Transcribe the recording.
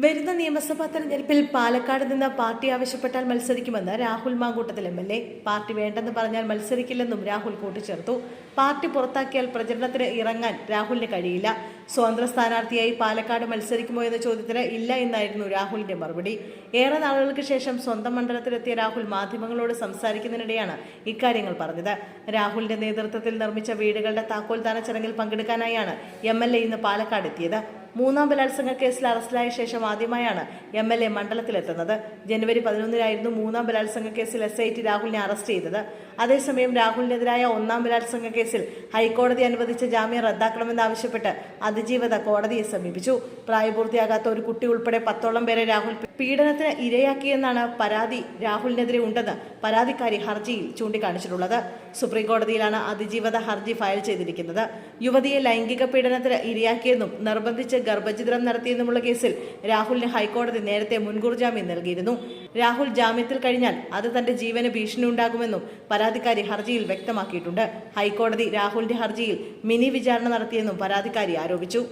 വരുന്ന നിയമസഭാ തെരഞ്ഞെടുപ്പിൽ പാലക്കാട് നിന്ന് പാർട്ടി ആവശ്യപ്പെട്ടാൽ മത്സരിക്കുമെന്ന് രാഹുൽ മാങ്കൂട്ടത്തിൽ MLA. പാർട്ടി വേണ്ടെന്ന് പറഞ്ഞാൽ മത്സരിക്കില്ലെന്നും രാഹുൽ കൂട്ടിച്ചേർത്തു. പാർട്ടി പുറത്താക്കിയാൽ പ്രചരണത്തിന് ഇറങ്ങാൻ രാഹുലിന് കഴിയില്ല. സ്വതന്ത്ര സ്ഥാനാർത്ഥിയായി പാലക്കാട് മത്സരിക്കുമോ എന്ന ചോദ്യത്തിന് ഇല്ല എന്നായിരുന്നു രാഹുലിന്റെ മറുപടി. ഏറെ നാളുകൾക്ക് ശേഷം സ്വന്തം മണ്ഡലത്തിലെത്തിയ രാഹുൽ മാധ്യമങ്ങളോട് സംസാരിക്കുന്നതിനിടെയാണ് ഇക്കാര്യങ്ങൾ പറഞ്ഞത്. രാഹുലിന്റെ നേതൃത്വത്തിൽ നിർമ്മിച്ച വീടുകളുടെ താക്കോൽദാന ചടങ്ങിൽ പങ്കെടുക്കാനായാണ് MLA ഇന്ന് പാലക്കാട് എത്തിയത്. മൂന്നാം ബലാത്സംഗ കേസിൽ അറസ്റ്റിലായ ശേഷം ആദ്യമായാണ് MLA മണ്ഡലത്തിലെത്തുന്നത്. ജനുവരി 11-നായിരുന്നു മൂന്നാം ബലാത്സംഗ കേസിൽ SIT രാഹുലിനെ അറസ്റ്റ് ചെയ്തത്. അതേസമയം രാഹുലിനെതിരായ ഒന്നാം ബലാത്സംഗ കേസിൽ ഹൈക്കോടതി അനുവദിച്ച ജാമ്യം റദ്ദാക്കണമെന്നാവശ്യപ്പെട്ട് അതിജീവത കോടതിയെ സമീപിച്ചു. പ്രായപൂർത്തിയാകാത്ത ഒരു കുട്ടി ഉൾപ്പെടെ 10ഓളം പേരെ രാഹുൽ പീഡനത്തിന് ഇരയാക്കിയെന്നാണ് പരാതി രാഹുലിനെതിരെ ഉണ്ടെന്ന് പരാതിക്കാരി ഹർജിയിൽ ചൂണ്ടിക്കാണിച്ചിട്ടുള്ളത്. സുപ്രീംകോടതിയിലാണ് അതിജീവത ഹർജി ഫയൽ ചെയ്തിരിക്കുന്നത്. യുവതിയെ ലൈംഗിക പീഡനത്തിന് ഇരയാക്കിയെന്നും നിർബന്ധിച്ച് ഗർഭഛിദ്രം നടത്തിയെന്നുമുള്ള കേസിൽ രാഹുലിന് ഹൈക്കോടതി നേരത്തെ മുൻകൂർ ജാമ്യം നൽകിയിരുന്നു. രാഹുൽ ജാമ്യത്തിൽ കഴിഞ്ഞാൽ അത് തന്റെ ജീവന് ഭീഷണി ഉണ്ടാകുമെന്നും പരാതിക്കാരി ഹർജിയിൽ വ്യക്തമാക്കിയിട്ടുണ്ട്. ഹൈക്കോടതി രാഹുലിന്റെ ഹർജിയിൽ മിനി വിചാരണ നടത്തിയെന്നും പരാതിക്കാരി ആരോപിച്ചു.